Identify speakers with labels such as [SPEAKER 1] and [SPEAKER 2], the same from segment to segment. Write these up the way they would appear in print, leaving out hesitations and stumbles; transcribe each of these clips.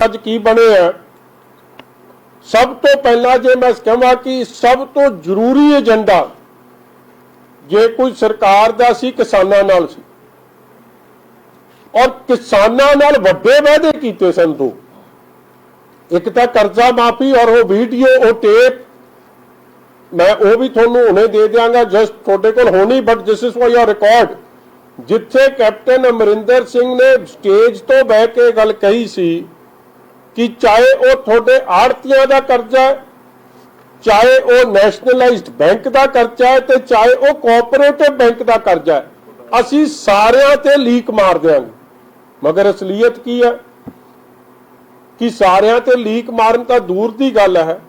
[SPEAKER 1] अज की बने हैं। सब तो पहला जे मैं कहां कि सब तो जरूरी एजेंडा जे कोई सरकार दा सी किसानां नाल सी और किसानां नाल वड्डे वादे कीते सन। तो एक तो कर्जा माफी और वो वीडियो वो टेप मैं वो भी थोनू हुणे दे दियांगा, जस्ट थोड़े कोल होनी, but this is for your record, जिथे कैप्टन अमरिंदर सिंह ने स्टेज तो बह के गल कही सी कि चाहे वो थोड़े आड़तियां दा कर्जा है, चाहे वो नैशनलाइज्ड बैंक का कर्जा है, तो चाहे वो कोऑपरेटिव बैंक का कर्जा है, असी सारियां ते लीक मार देंगे। मगर असलीयत की है कि सारियां ते लीक मारन तो दूर की गल है,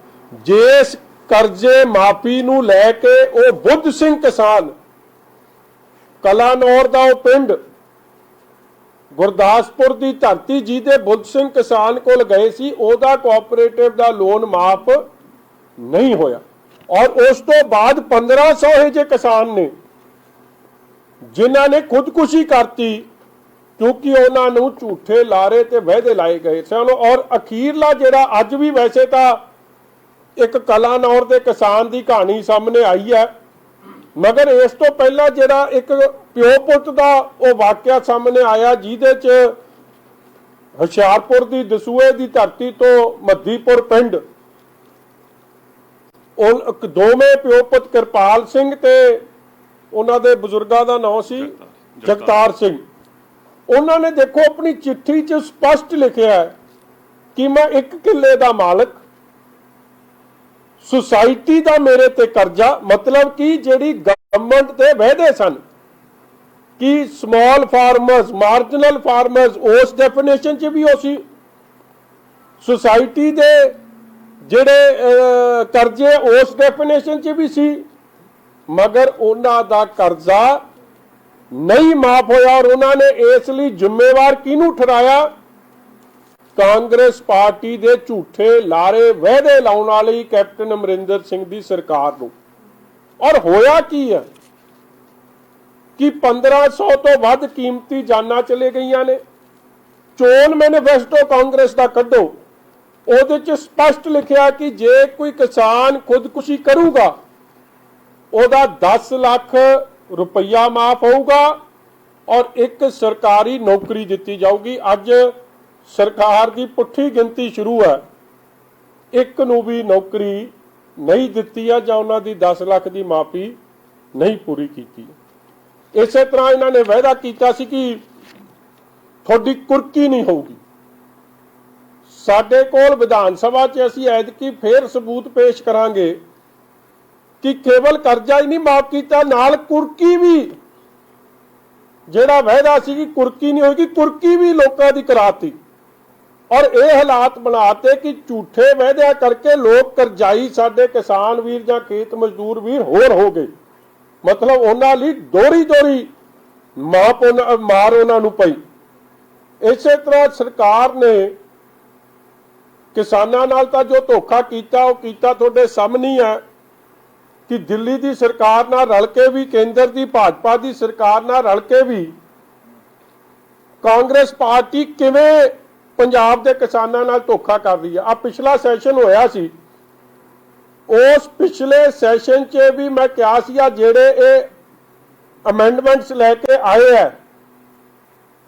[SPEAKER 1] जिस कर्जे माफी नूं लैके वो बुद्ध सिंह किसान कलानौर दा पिंड गुरदासपुर की धरती जिहदे बुद्ध सिंह किसान कोल गए सी, ओदा कोऑपरेटिव दा लोन माफ नहीं होया। और उस तो बाद 1500 ये जे किसान ने जिन्हां ने खुदकुशी करती क्योंकि उन्होंने झूठे लारे ते वादे लाए गए सन। और अखीरला जिहड़ा अज भी वैसे तो एक कलानौर के किसान की कहानी सामने आई है, मगर इस तो पहला जिहड़ा एक प्यो पुत का वो वाकया सामने आया जिहदे च हुशियारपुर की दसूए की धरती तो मधीपुर पिंड दोवें प्यो पुत किरपाल सिंह ते उन्हां दे बुजुर्गां दा नाम सी जगतार सिंह। उन्होंने देखो अपनी चिट्ठी च स्पष्ट लिखा है कि मैं 1 किले का मालक, सोसाइटी का मेरे ते कर्जा, मतलब कि जिहड़ी गवर्नमेंट के वादे सन कि स्मॉल फार्मर्स, मार्जिनल फार्मर्स, उस डेफिनेशन च भी उसी सोसाइटी दे जिहड़े कर्जे उस डेफिनेशन च भी सी, मगर उन्हां दा कर्जा नहीं माफ होया। और उन्होंने इसलिए जिम्मेवार किनू ठहराया? कांग्रेस पार्टी दे झूठे लारे वादे लाउण वाली कैप्टन अमरिंदर सिंह दी सरकार नूं। और होया की है कि 1500 तो वध कीमती जाना चले गईयां ने। चोन मैनीफेस्टो कांग्रेस का कड्डो, उहदे च स्पष्ट लिखिया कि जे कोई किसान खुदकुशी करूगा उहदा 10 लाख रुपया माफ होगा और एक सरकारी नौकरी दी जाऊगी। अज सरकार की पुठी गिनती शुरू है, एक नूं भी नौकरी नहीं दी है जां उन्हां दी 10 लाख की माफी नहीं पूरी की। इस तरह इन्होंने वायदा किया सी कि थोड़ी कुर्की नहीं होगी। साडे कोल विधान सभा च असीं ऐतकी फिर सबूत पेश करांगे कि केवल कर्जा ही नहीं माफ किया, नाल कुर्की भी जिहड़ा वायदा सी कि कुर्की नहीं होगी, कुर्की भी लोगों की कराती। और ये हालात बनाते कि झूठे वायदे करके लोग करजाई साडे किसान वीर जां खेत मजदूर वीर होर हो गए। मतलब उन्हां लई दोहरी दोहरी मार उन्हां नूं पई। इस तरह सरकार ने किसानां नाल तां जो धोखा कीता वो कीता तुहाडे सामने है कि दिल्ली की सरकार नाल रल के भी, केंद्र की भाजपा की सरकार नाल रल के भी कांग्रेस पार्टी किवें पंजाब के किसानां नाल धोखा कर रही है। आ पिछला सैशन होया सी, उस पिछले सैशन च भी मैं कहा सी जिहड़े ये अमेंडमेंट्स लैके आए हैं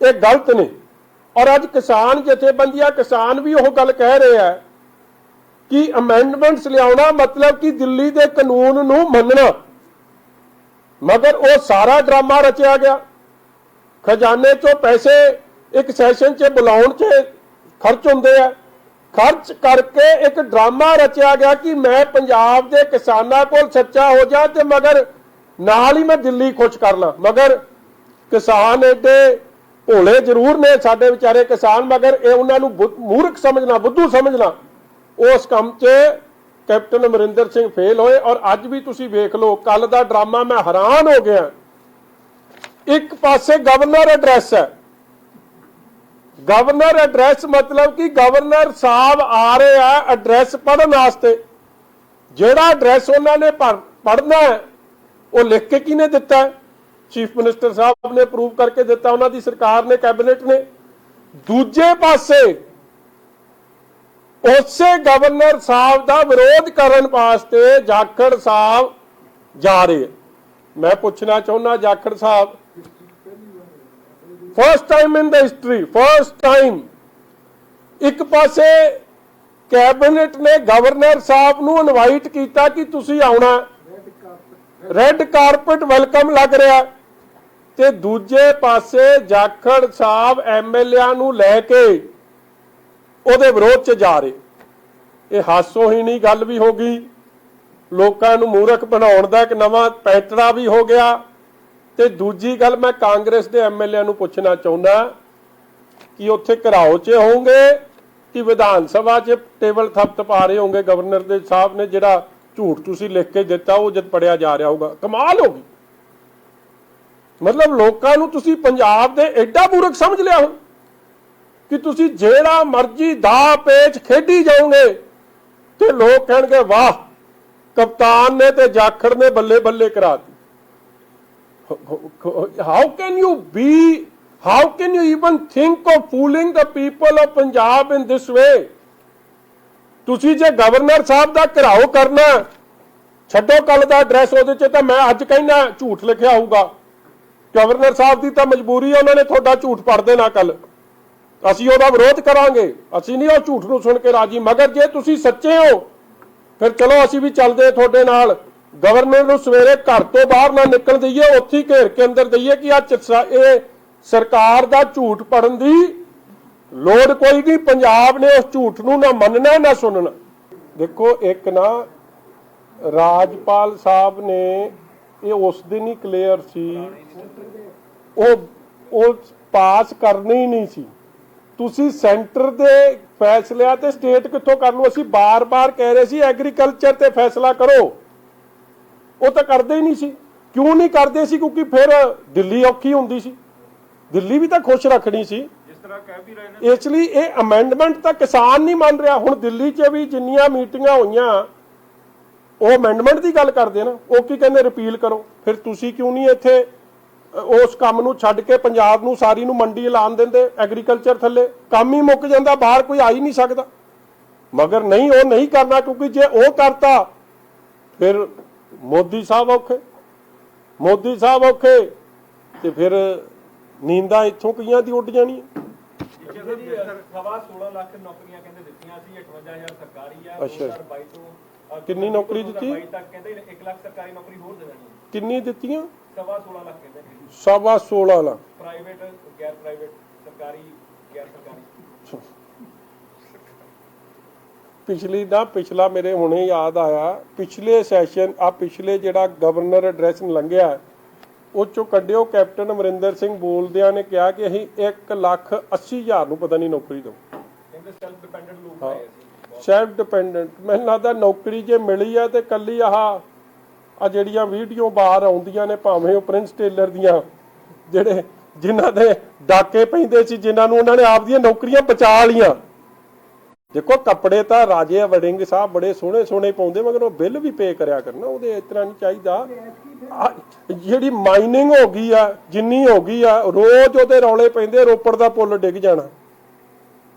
[SPEAKER 1] ये गलत ने। और अज किसान जथेबंदियां किसान भी वह गल कह रहे हैं कि अमेंडमेंट्स लियाउणा मतलब कि दिल्ली के कानून नूं मनना। मगर वो सारा ड्रामा रचिया गया, खजाने चों पैसे एक सैशन च बुलाउण च खर्च हुंदे आ, खर्च करके एक ड्रामा रचिया गया कि मैं पंजाब के किसानां कोल सच्चा हो जा ते मगर नाल ही मैं दिल्ली खुश कर ला। मगर किसान एडे भोले जरूर ने साडे विचारे किसान, मगर ये उन्हां नूं मूर्ख समझना, बुद्धू समझना, उस काम च कैप्टन अमरिंदर सिंह फेल होए। और अज भी तुसी वेख लो कल दा ड्रामा, मैं हैरान हो गया। एक पासे गवर्नर एड्रैस है, गवर्नर एड्रैस मतलब कि गवर्नर साहब आ रहे हैं एड्रैस पढ़ने वास्ते। जिहड़ा एड्रैस उन्होंने पढ़ना है वो लिख के किने दिता है? चीफ मिनिस्टर साहब ने अप्रूव करके दिता, उन्होंने सरकार ने, कैबिनेट ने। दूजे पासे ਉਸੇ ਗਵਰਨਰ ਸਾਹਿਬ ਦਾ ਵਿਰੋਧ ਕਰਨ ਵਾਸਤੇ ਜਾਖੜ ਸਾਹਿਬ ਜਾ ਰਹੇ। ਮੈਂ ਪੁੱਛਣਾ ਚਾਹੁੰਦਾ ਜਾਖੜ ਸਾਹਿਬ, first time in the history, first time ਇੱਕ ਪਾਸੇ ਕੈਬਨਿਟ ਨੇ ਗਵਰਨਰ ਸਾਹਿਬ ਨੂੰ ਇਨਵਾਈਟ ਕੀਤਾ ਕਿ ਤੁਸੀਂ ਆਉਣਾ, ਰੈੱਡ ਕਾਰਪਟ ਵੈਲਕਮ ਲੱਗ ਰਿਹਾ, ਤੇ ਦੂਜੇ ਪਾਸੇ ਜਾਖੜ ਸਾਹਿਬ ਐਮਐਲਏ ਨੂੰ ਲੈ ਕੇ ਉਹਦੇ ਵਿਰੋਧ 'ਚ ਜਾ ਰਹੇ। ਇਹ ਹਾਸੋਹੀਣੀ ਗੱਲ ਵੀ ਹੋ ਗਈ, ਲੋਕਾਂ ਨੂੰ ਮੂਰਖ ਬਣਾਉਣ ਦਾ ਇੱਕ ਨਵਾਂ ਪੈਂਤੜਾ ਵੀ ਹੋ ਗਿਆ। ਤੇ ਦੂਜੀ ਗੱਲ ਮੈਂ ਕਾਂਗਰਸ ਦੇ ਐਮਐਲਏ ਨੂੰ ਪੁੱਛਣਾ ਚਾਹੁੰਦਾ ਕਿ ਉੱਥੇ ਘਰਾਓ 'ਚ ਹੋਣਗੇ ਕਿ ਵਿਧਾਨ ਸਭਾ 'ਚ ਟੇਬਲ ਥਪਥਪਾ ਰਹੇ ਹੋਣਗੇ ਗਵਰਨਰ ਦੇ ਸਾਹਿਬ ਨੇ ਜਿਹੜਾ ਝੂਠ ਤੁਸੀਂ ਲਿਖ ਕੇ ਦਿੱਤਾ ਉਹ ਜਦ ਪੜਿਆ ਜਾ ਰਿਹਾ ਹੋਊਗਾ। ਕਮਾਲ ਹੋ ਗਈ, ਮਤਲਬ ਲੋਕਾਂ ਨੂੰ ਤੁਸੀਂ ਪੰਜਾਬ ਦੇ ਐਡਾ ਮੂਰਖ ਸਮਝ ਲਿਆ ਹੋ ਕਿ ਤੁਸੀਂ ਜਿਹੜਾ ਮਰਜ਼ੀ ਦਾ ਪੇਚ ਖੇਡੀ ਜਾਓਗੇ ਤੇ ਲੋਕ ਕਹਿਣਗੇ ਵਾਹ ਕਪਤਾਨ ਨੇ ਤੇ ਜਾਖੜ ਨੇ ਬੱਲੇ ਬੱਲੇ ਕਰਾ ਦਿੱਤੀ। How can you even think of fooling the people of Punjab in this way? ਤੁਸੀਂ ਜੇ ਗਵਰਨਰ ਸਾਹਿਬ ਦਾ ਘਿਰਾਓ ਕਰਨਾ, ਛੱਡੋ ਕੱਲ ਦਾ ਐਡਰੈਸ, ਉਹਦੇ 'ਚ ਤਾਂ ਮੈਂ ਅੱਜ ਕਹਿਣਾ ਝੂਠ ਲਿਖਿਆ ਹੋਊਗਾ। ਗਵਰਨਰ ਸਾਹਿਬ ਦੀ ਤਾਂ ਮਜਬੂਰੀ ਹੈ, ਉਹਨਾਂ ਨੇ ਤੁਹਾਡਾ ਝੂਠ ਪੜ੍ਹ ਦੇਣਾ ਕੱਲ, ਅਸੀਂ ਉਹਦਾ ਵਿਰੋਧ ਕਰਾਂਗੇ, ਅਸੀਂ ਨਹੀਂ ਉਹ ਝੂਠ ਨੂੰ ਸੁਣ ਕੇ ਰਾਜੀ। ਮਗਰ ਜੇ ਤੁਸੀਂ ਸੱਚੇ ਹੋ ਫਿਰ ਚਲੋ ਅਸੀਂ ਵੀ ਚੱਲਦੇ ਤੁਹਾਡੇ ਨਾਲ। ਗਵਰਨਰ ਨੂੰ ਸਵੇਰੇ ਘਰ ਤੋਂ ਬਾਹਰ ਨਾ ਨਿਕਲ ਦਈਏ, ਉੱਥੇ ਹੀ ਘੇਰ ਕੇ ਅੰਦਰ ਦਈਏ ਕਿ ਇਹ ਸਰਕਾਰ ਦਾ ਝੂਠ ਪੜਨ ਦੀ ਲੋੜ ਕੋਈ ਨਹੀਂ। ਪੰਜਾਬ ਨੇ ਉਸ ਝੂਠ ਨੂੰ ਨਾ ਮੰਨਣਾ ਨਾ ਸੁਣਨਾ। ਦੇਖੋ ਇੱਕ ਨਾ ਰਾਜਪਾਲ ਸਾਹਿਬ ਨੇ ਇਹ ਉਸ ਦਿਨ ਹੀ ਕਲੀਅਰ ਸੀ, ਉਹ ਪਾਸ ਕਰਨੀ ਹੀ ਨਹੀਂ ਸੀ। ਤੁਸੀਂ ਸੈਂਟਰ ਦੇ ਫੈਸਲਿਆਂ ਤੇ ਸਟੇਟ ਕਿੱਥੋਂ ਕਰ ਲਓ? ਅਸੀਂ ਬਾਰ-ਬਾਰ ਕਹਿ ਰਹੇ ਸੀ ਐਗਰੀਕਲਚਰ ਤੇ ਫੈਸਲਾ ਕਰੋ, ਉਹ ਤਾਂ ਕਰਦੇ ਹੀ ਨਹੀਂ ਸੀ। ਕਿਉਂ ਨਹੀਂ ਕਰਦੇ ਸੀ? ਕਿਉਂਕਿ ਫਿਰ ਦਿੱਲੀ ਔਖੀ ਹੁੰਦੀ ਸੀ, ਦਿੱਲੀ ਵੀ ਤਾਂ ਖੁਸ਼ ਰੱਖਣੀ ਸੀ, ਜਿਸ ਤਰ੍ਹਾਂ ਕਹਿ ਵੀ ਰਹੇ ਨੇ। ਇਸ ਲਈ ਇਹ ਅਮੈਂਡਮੈਂਟ ਤਾਂ ਕਿਸਾਨ ਨਹੀਂ ਮੰਨ ਰਿਹਾ। ਹੁਣ ਦਿੱਲੀ 'ਚ ਵੀ ਜਿੰਨੀਆਂ ਮੀਟਿੰਗਾਂ ਹੋਈਆਂ ਉਹ ਅਮੈਂਡਮੈਂਟ ਦੀ ਗੱਲ ਕਰਦੇ ਨਾ, ਉਹ ਕੀ ਕਹਿੰਦੇ ਰਿਪੀਲ ਕਰੋ। ਫਿਰ ਤੁਸੀਂ ਕਿਉਂ ਨਹੀਂ ਇੱਥੇ ਉਸ ਕੰਮ ਨੂੰ ਛੱਡ ਕੇ ਪੰਜਾਬ ਨੂੰ ਸਾਰੀ ਨੂੰ ਮੰਡੀ ਐਲਾਨ ਦਿੰਦੇ? ਐਗਰੀਕਲਚਰ ਥੱਲੇ ਕੰਮ ਹੀ ਮੁੱਕ ਜਾਂਦਾ, ਬਾਹਰ ਕੋਈ ਆ ਹੀ ਨਹੀਂ ਸਕਦਾ। ਮਗਰ ਨਹੀਂ, ਉਹ ਨਹੀਂ ਕਰਨਾ, ਕਿਉਂਕਿ ਜੇ ਉਹ ਕਰਤਾ ਫਿਰ ਮੋਦੀ ਸਾਹਿਬ ਔਖੇ, ਮੋਦੀ ਸਾਹਿਬ ਔਖੇ ਤੇ ਫਿਰ ਨੀਂਦਾਂ ਇੱਥੋਂ ਕਈਆਂ ਦੀ ਉੱਡ ਜਾਣੀ।
[SPEAKER 2] 16 ਲੱਖ ਨੌਕਰੀਆਂ ਕਹਿੰਦੇ ਦਿੱਤੀਆਂ ਸੀ, 58000 ਸਰਕਾਰੀ ਆ। 2022 ਤੋਂ
[SPEAKER 1] ਕਿੰਨੀ ਨੌਕਰੀ ਦਿੱਤੀ?
[SPEAKER 2] 22 ਤੱਕ ਕਹਿੰਦੇ 1 ਲੱਖ ਸਰਕਾਰੀ ਨੌਕਰੀ ਹੋਰ ਦੇ ਦੇਣੀ।
[SPEAKER 1] ਕਿੰਨੀ ਦਿੱਤੀਆਂ?
[SPEAKER 2] 16 ਲੱਖ ਕਹਿੰਦੇ ਨੇ।
[SPEAKER 1] 16 ਲੱਖ
[SPEAKER 2] ਪ੍ਰਾਈਵੇਟ, ਗੈਰ ਪ੍ਰਾਈਵੇਟ, ਸਰਕਾਰੀ, ਗੈਰ ਸਰਕਾਰੀ।
[SPEAKER 1] ਪਿਛਲਾ ਮੇਰੇ ਹੁਣੇ ਯਾਦ ਆਇਆ, ਪਿਛਲੇ ਸੈਸ਼ਨ ਪਿਛਲੇ ਜਿਹੜਾ ਗਵਰਨਰ ਐਡਰੈਸ ਲੰਘਿਆ ਉਹ ਚੋਂ ਕੱਢਿਓ, ਕੈਪਟਨ ਅਮਰਿੰਦਰ ਸਿੰਘ ਬੋਲਦਿਆਂ ਨੇ ਕਿਹਾ ਕਿ ਅਸੀਂ 1,80,000 ਨੂੰ ਪਤਾ ਨਹੀਂ ਨੌਕਰੀ ਦਿਓ।
[SPEAKER 2] ਕਹਿੰਦੇ ਸੈਲਫ ਡਿਪੈਂਡੈਂਟ ਲੋਕ ਆਏ ਸੀ।
[SPEAKER 1] ਸੈਲਫ ਡਿਪੈਂਡੈਂਟ ਮੈਨੂੰ ਲੱਗਦਾ ਨੌਕਰੀ ਜੇ ਮਿਲੀ ਆ ਤੇ ਕੱਲੀ ਆ ਜਿਹੜੀਆਂ ਵੀਡੀਓ ਬਾਹਰ ਆਉਂਦੀਆਂ ਨੇ, ਭਾਵੇਂ ਉਹ ਪ੍ਰਿੰਸ ਟੇਲਰ ਦੀਆਂ, ਜਿਹੜੇ ਜਿਨ੍ਹਾਂ ਦੇ ਡਾਕੇ ਪੈਂਦੇ ਸੀ, ਜਿਨ੍ਹਾਂ ਨੂੰ ਉਹਨਾਂ ਨੇ ਆਪਦੀਆਂ ਨੌਕਰੀਆਂ ਬਚਾ ਲੀਆਂ। ਦੇਖੋ ਕੱਪੜੇ ਤਾਂ ਰਾਜੇ ਵੜਿੰਗ ਸਾਹਿਬ ਬੜੇ ਸੋਹਣੇ ਸੋਹਣੇ ਪਾਉਂਦੇ, ਮਗਰ ਉਹ ਬਿੱਲ ਵੀ ਪੇ ਕਰਿਆ ਕਰਨਾ, ਉਹਦੇ ਇਸ ਤਰ੍ਹਾਂ ਨਹੀਂ ਚਾਹੀਦਾ। ਜਿਹੜੀ ਮਾਈਨਿੰਗ ਹੋ ਗਈ ਆ, ਜਿੰਨੀ ਹੋ ਗਈ ਆ, ਰੋਜ਼ ਉਹਦੇ ਰੌਲੇ ਪੈਂਦੇ, ਰੋਪੜ ਦਾ ਪੁੱਲ ਡਿੱਗ ਜਾਣਾ,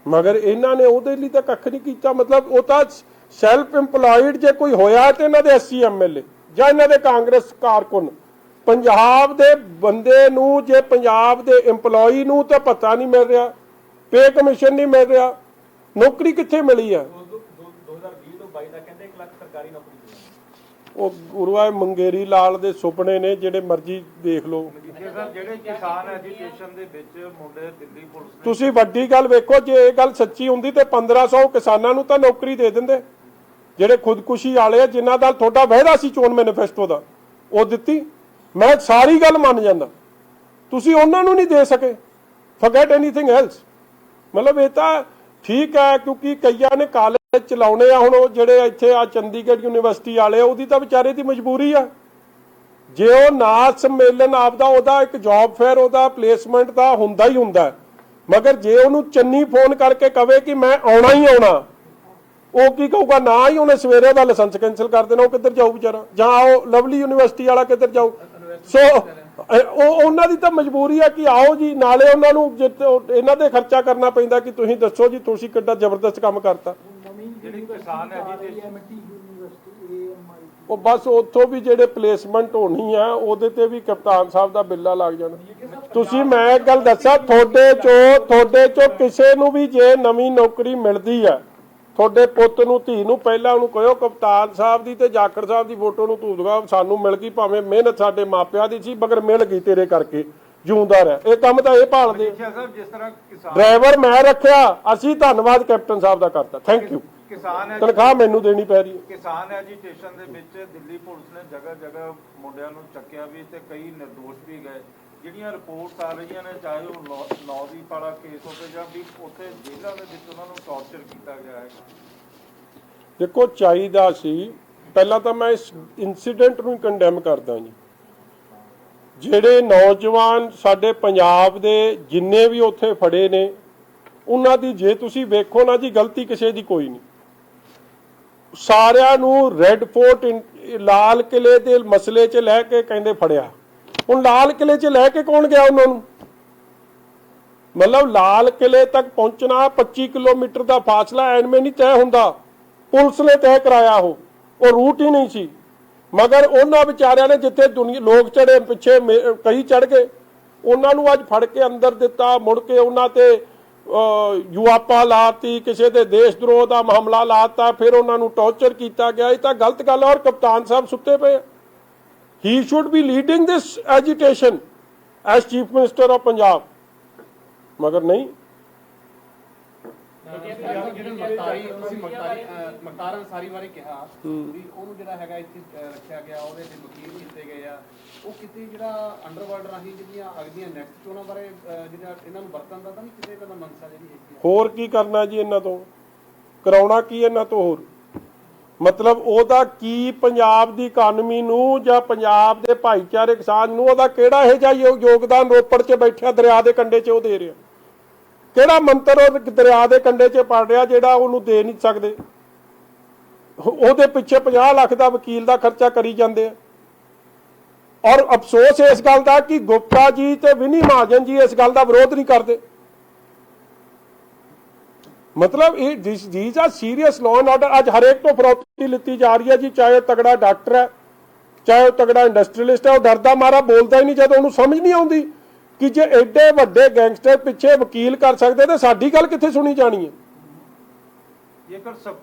[SPEAKER 1] ਮਗਰ ਇਹਨਾਂ ਨੇ ਉਹਦੇ ਲਈ ਤਾਂ ਕੱਖ ਨਹੀਂ ਕੀਤਾ। ਮਤਲਬ ਉਹ ਤਾਂ ਸੈਲਫ ਇੰਪਲਾਇਡ ਜੇ ਕੋਈ ਹੋਇਆ ਤੇ ਇਹਨਾਂ ਦੇ 80 ਐਮਐਲਏ ਜਾਂ ਇਹਨਾਂ ਦੇ ਕਾਂਗਰਸ ਕਾਰਕੁਨ, ਪੰਜਾਬ ਦੇ ਬੰਦੇ ਨੂੰ, ਜੇ ਪੰਜਾਬ ਦੇ ਇੰਪਲਾਈ ਨੂੰ ਤਾਂ ਪਤਾ ਨਹੀਂ ਮਿਲ ਰਿਹਾ, ਪੇ ਕਮਿਸ਼ਨ ਨਹੀਂ ਮਿਲ ਰਿਹਾ, ਨੌਕਰੀ ਕਿੱਥੇ ਮਿਲੀ ਆ?
[SPEAKER 2] 2020 ਤੋਂ 22 ਤੱਕ ਕਹਿੰਦੇ 1 ਲੱਖ ਸਰਕਾਰੀ ਨੌਕਰੀ।
[SPEAKER 1] ਉਹ ਗੁਰੂਆ ਮੰਗੇਰੀ ਲਾਲ ਦੇ ਸੁਪਨੇ ਨੇ, ਜਿਹੜੇ ਮਰਜ਼ੀ ਦੇਖ ਲਓ।
[SPEAKER 2] ਜਿਹੜੇ ਕਿਸਾਨ ਐਜੂਕੇਸ਼ਨ ਦੇ ਵਿੱਚ ਮੁੰਡੇ ਦਿੱਲੀ ਪੁਲਿਸ,
[SPEAKER 1] ਤੁਸੀਂ ਵੱਡੀ ਗੱਲ ਵੇਖੋ, ਜੇ ਇਹ ਗੱਲ ਸੱਚੀ ਹੁੰਦੀ ਤੇ 1500 ਕਿਸਾਨਾਂ ਨੂੰ ਤਾਂ ਨੌਕਰੀ ਦੇ ਦਿੰਦੇ, ਜਿਹੜੇ ਖੁਦਕੁਸ਼ੀ ਵਾਲੇ, ਜਿਨ੍ਹਾਂ ਦਾ ਤੁਹਾਡਾ ਵਾਅਦਾ ਸੀ ਚੋਣ ਮੈਨੀਫੈਸਟੋ ਦਾ, ਉਹ ਦਿੱਤੀ। ਮੈਂ ਸਾਰੀ ਗੱਲ ਮੰਨ ਜਾਂਦਾ, ਤੁਸੀਂ ਉਹਨਾਂ ਨੂੰ ਨਹੀਂ ਦੇ ਸਕੇ, ਫੋਰਗੇਟ ਐਨੀਥਿੰਗ ਐਲਸ। ਮਤਲਬ ਇਹ ਤਾਂ ਠੀਕ ਹੈ, ਕਿਉਂਕਿ ਕਈਆਂ ਨੇ ਕਾਲਜ ਚਲਾਉਣੇ ਆ। ਹੁਣ ਉਹ ਜਿਹੜੇ ਇੱਥੇ ਆ ਚੰਡੀਗੜ੍ਹ ਯੂਨੀਵਰਸਿਟੀ ਵਾਲੇ, ਉਹਦੀ ਤਾਂ ਵਿਚਾਰੇ ਦੀ ਮਜਬੂਰੀ ਆ। ਜੇ ਉਹ ਨਾ ਸੰਮੇਲਨ ਆਪਦਾ, ਉਹਦਾ ਇੱਕ ਜੌਬ ਫੇਅਰ, ਉਹਦਾ ਪਲੇਸਮੈਂਟ ਦਾ ਹੁੰਦਾ ਹੀ ਹੁੰਦਾ, ਮਗਰ ਜੇ ਉਹਨੂੰ ਚੰਨੀ ਫੋਨ ਕਰਕੇ ਕਵੇ ਕਿ ਮੈਂ ਆਉਣਾ ਹੀ ਆਉਣਾ, ਉਹ ਕੀ ਕਹੂਗਾ? ਨਾ ਹੀ ਉਹਨੇ ਸਵੇਰੇ ਦਾ ਲਾਇਸੈਂਸ ਕੈਂਸਲ ਕਰ ਦੇਣਾ, ਉਹ ਕਿੱਧਰ ਜਾਊ ਵਿਚਾਰਾ? ਜਾਂ ਉਹ ਲਵਲੀ ਯੂਨੀਵਰਸਿਟੀ ਵਾਲਾ ਕਿੱਧਰ ਜਾਊ? ਸੋ ਉਹ ਉਹਨਾਂ ਦੀ ਤਾਂ ਮਜਬੂਰੀ ਆ ਕਿ ਆਓ ਜੀ, ਨਾਲੇ ਉਹਨਾਂ ਨੂੰ ਇਹਨਾਂ ਦੇ ਖਰਚਾ ਕਰਨਾ ਪੈਂਦਾ ਕਿ ਤੁਸੀਂ ਦੱਸੋ ਜੀ ਤੁਸੀਂ ਕਿੱਡਾ ਜ਼ਬਰਦਸਤ ਕੰਮ ਕਰਤਾ।
[SPEAKER 2] ਜਿਹੜੀ ਕਿਸਾਨ ਐਜੀਟੇਸ਼ਨ
[SPEAKER 1] ਉਹ ਬਸ ਉੱਥੋਂ ਵੀ ਜਿਹੜੇ ਪਲੇਸਮੈਂਟ ਹੋਣੀ ਆ ਉਹਦੇ ਤੇ ਵੀ ਕਪਤਾਨ ਸਾਹਿਬ ਦਾ ਬਿੱਲਾ ਲੱਗ ਜਾਣਾ। ਤੁਸੀਂ ਮੈਂ ਇੱਕ ਗੱਲ ਦੱਸਾਂ, ਤੁਹਾਡੇ ਚੋਂ ਕਿਸੇ ਨੂੰ ਵੀ ਜੇ ਨਵੀਂ ਨੌਕਰੀ ਮਿਲਦੀ ਆ, ਤੁਹਾਡੇ ਪੁੱਤ ਨੂੰ ਧੀ ਨੂੰ ਪਹਿਲਾਂ ਉਹਨੂੰ ਕਹੋ ਕਪਤਾਨ ਸਾਹਿਬ ਦੀ ਤੇ ਜਾਖੜ ਸਾਹਿਬ ਦੀ ਫੋਟੋ ਨੂੰ ਧੂ ਦਗਾ, ਸਾਨੂੰ ਮਿਲ ਗਈ, ਭਾਵੇਂ ਮਿਹਨਤ ਸਾਡੇ ਮਾਪਿਆਂ ਦੀ ਸੀ ਮਗਰ ਮਿਲ ਗਈ ਤੇਰੇ ਕਰਕੇ, ਜਿਉਂਦਾ ਰਹਿ। ਇਹ ਕੰਮ ਤਾਂ ਇਹ ਭਾਲਦੇ।
[SPEAKER 2] ਜਿਸ ਤਰ੍ਹਾਂ ਕਿਸਾਨ
[SPEAKER 1] ਡਰਾਈਵਰ ਮੈਂ ਰੱਖਿਆ, ਅਸੀਂ ਧੰਨਵਾਦ ਕੈਪਟਨ ਸਾਹਿਬ ਦਾ ਕਰਤਾ, ਥੈਂਕ ਯੂ। ਤਨਖਾਹ ਮੈਨੂੰ ਦੇਣੀ ਪੈ ਰਹੀ ਹੈ।
[SPEAKER 2] ਕਿਸਾਨ ਐਜੀਟੇਸ਼ਨ ਦੇ ਵਿੱਚ ਦਿੱਲੀ ਪੁਲਿਸ ਨੇ ਜਗ੍ਹਾ ਜਗ੍ਹਾ ਮੁੰਡਿਆਂ ਨੂੰ ਚੱਕਿਆ ਵੀ ਤੇ ਕਈ ਨਿਰਦੋਸ਼ ਵੀ ਗਏ। ਜਿਹੜੀਆਂ ਰਿਪੋਰਟਸ ਆ ਰਹੀਆਂ ਨੇ, ਚਾਹੇ ਉਹ 9 ਦੀ ਪਾਲਾ ਕੇਸ ਹੋਵੇ ਜਾਂ ਵੀ ਉੱਥੇ ਜੇਲ੍ਹਾਂ ਦੇ ਵਿੱਚ ਉਹਨਾਂ ਨੂੰ ਟੌਰਚਰ ਕੀਤਾ ਗਿਆ ਹੈ।
[SPEAKER 1] ਦੇਖੋ ਚਾਹੀਦਾ ਸੀ, ਪਹਿਲਾਂ ਤਾਂ ਮੈਂ ਇਸ ਇਨਸੀਡੈਂਟ ਨੂੰ ਕੰਡੈਮ ਕਰਦਾ ਜੀ। ਜਿਹੜੇ ਨੌਜਵਾਨ ਸਾਡੇ ਪੰਜਾਬ ਦੇ ਜਿੰਨੇ ਵੀ ਉੱਥੇ ਫੜੇ ਨੇ, ਉਹਨਾਂ ਦੀ ਜੇ ਤੁਸੀਂ ਵੇਖੋ ਨਾ ਜੀ, ਗਲਤੀ ਕਿਸੇ ਦੀ ਕੋਈ ਨਹੀਂ। ਸਾਰਿਆਂ ਨੂੰ ਰੈੱਡ ਫੋਰਟ ਲਾਲ ਕਿਲੇ ਦੇ ਮਸਲੇ 'ਚ ਲੈ ਕੇ ਕਹਿੰਦੇ ਫੜਿਆ। ਹੁਣ ਲਾਲ ਕਿਲੇ 'ਚ ਲੈ ਕੇ ਕੌਣ ਗਿਆ ਉਹਨਾਂ ਨੂੰ? ਮਤਲਬ ਲਾਲ ਕਿਲੇ ਤੱਕ ਪਹੁੰਚਣਾ 25 ਕਿਲੋਮੀਟਰ ਦਾ ਫਾਸਲਾ ਐਨਵੇਂ ਨਹੀਂ ਤੈਅ ਹੁੰਦਾ, ਪੁਲਿਸ ਨੇ ਤੈਅ ਕਰਾਇਆ। ਉਹ ਰੂਟ ਹੀ ਨਹੀਂ ਸੀ। ਮਗਰ ਉਹਨਾਂ ਵਿਚਾਰਿਆਂ ਨੇ ਜਿੱਥੇ ਲੋਕ ਚੜੇ, ਪਿੱਛੇ ਕਈ ਚੜ ਗਏ, ਉਹਨਾਂ ਨੂੰ ਅੱਜ ਫੜ ਕੇ ਅੰਦਰ ਦਿੱਤਾ। ਮੁੜ ਕੇ ਉਹਨਾਂ ਤੇ ਯੂਆਪਾ ਲਾਤੀ, ਕਿਸੇ ਦੇ ਦੇਸ਼ ਦਰੋਹ ਦਾ ਮਾਮਲਾ ਲਾਤਾ, ਫਿਰ ਉਹਨਾਂ ਨੂੰ ਟੌਰਚਰ ਕੀਤਾ ਗਿਆ। ਇਹ ਤਾਂ ਗਲਤ ਗੱਲ ਹੈ। ਔਰ ਕਪਤਾਨ ਸਾਹਿਬ ਸੁੱਤੇ ਪਏ। He should be leading this agitation as chief minister of Punjab, ਮਗਰ ਨਹੀਂ।
[SPEAKER 3] ਮੁਖਤਾਰ ਅੰਸਾਰੀ ਬਾਰੇ ਕਿਹਾ ਵੀ ਉਹਨੂੰ ਜਿਹੜਾ ਹੈਗਾ ਇੱਥੇ ਰੱਖਿਆ ਗਿਆ, ਉਹਦੇ ਤੇ ਵਕੀਲ ਕੀਤੇ ਗਏ ਆ, ਉਹ ਕਿਤੇ ਜਿਹੜਾ ਅੰਡਰਵਰਲਡ ਰਾਹੀਂ ਜਿਹੜੀਆਂ ਅਗਲੀਆਂ ਨੈਕਸਟ ਚੋਣਾਂ ਬਾਰੇ ਜਿਹੜਾ ਇਹਨਾਂ ਨੂੰ ਵਰਤਣ ਦਾ ਤਾਂ ਨਹੀਂ ਕਿਸੇ ਦਾ ਮਨਸਾ ਜਿਹੜੀ ਹੈਗੀ।
[SPEAKER 1] ਹੋਰ ਕੀ ਕਰਨਾ ਜੀ ਇਹਨਾਂ ਤੋਂ, ਕਰਾਉਣਾ ਕੀ ਇਹਨਾਂ ਤੋਂ ਹੋਰ? ਮਤਲਬ ਉਹਦਾ ਕੀ ਪੰਜਾਬ ਦੀ ਇਕਾਨਮੀ ਨੂੰ ਜਾਂ ਪੰਜਾਬ ਦੇ ਭਾਈਚਾਰਕ ਸਾਂਝ ਨੂੰ ਉਹਦਾ ਕਿਹੜਾ ਇਹੋ ਜਿਹਾ ਯੋਗਦਾਨ ਰੋਪੜ 'ਚ ਬੈਠਿਆ ਦਰਿਆ ਦੇ ਕੰਢੇ 'ਚ ਉਹ ਦੇ ਰਿਹਾ? ਕਿਹੜਾ ਮੰਤਰ ਉਹ ਦਰਿਆ ਦੇ ਕੰਢੇ 'ਚ ਪੜ ਰਿਹਾ ਜਿਹੜਾ ਉਹਨੂੰ ਦੇ ਨਹੀਂ ਸਕਦੇ? ਉਹਦੇ ਪਿੱਛੇ 50 ਲੱਖ ਦਾ ਵਕੀਲ ਦਾ ਖਰਚਾ ਕਰੀ ਜਾਂਦੇ ਆ। ਔਰ ਅਫਸੋਸ ਇਸ ਗੱਲ ਦਾ ਕਿ ਗੁਪਤਾ ਜੀ ਤੇ ਵਿਨੀ ਮਹਾਜਨ ਜੀ ਇਸ ਗੱਲ ਦਾ ਵਿਰੋਧ ਨਹੀਂ ਕਰਦੇ। ਮਤਲਬ ਇਹ these are serious law and order. ਅੱਜ ਹਰੇਕ ਤੋਂ ਫਰੌਤੀ ਲਿੱਤੀ ਜਾ ਰਹੀ ਹੈ ਜੀ, ਚਾਹੇ ਉਹ ਤਗੜਾ ਡਾਕਟਰ ਹੈ, ਚਾਹੇ ਉਹ ਤਗੜਾ ਇੰਡਸਟਰੀਅਲਿਸਟ ਹੈ। ਉਹ ਡਰਦਾ ਮਾਰਾ ਬੋਲਦਾ ਹੀ ਨਹੀਂ ਜਦੋਂ ਉਹਨੂੰ ਸਮਝ ਨਹੀਂ ਆਉਂਦੀ ਕਿ ਜੇ ਐਡੇ ਵੱਡੇ ਗੈਂਗਸਟਰ ਪਿੱਛੇ ਵਕੀਲ ਕਰ ਸਕਦੇ ਤਾਂ ਸਾਡੀ ਗੱਲ ਕਿੱਥੇ ਸੁਣੀ ਜਾਣੀ ਹੈ?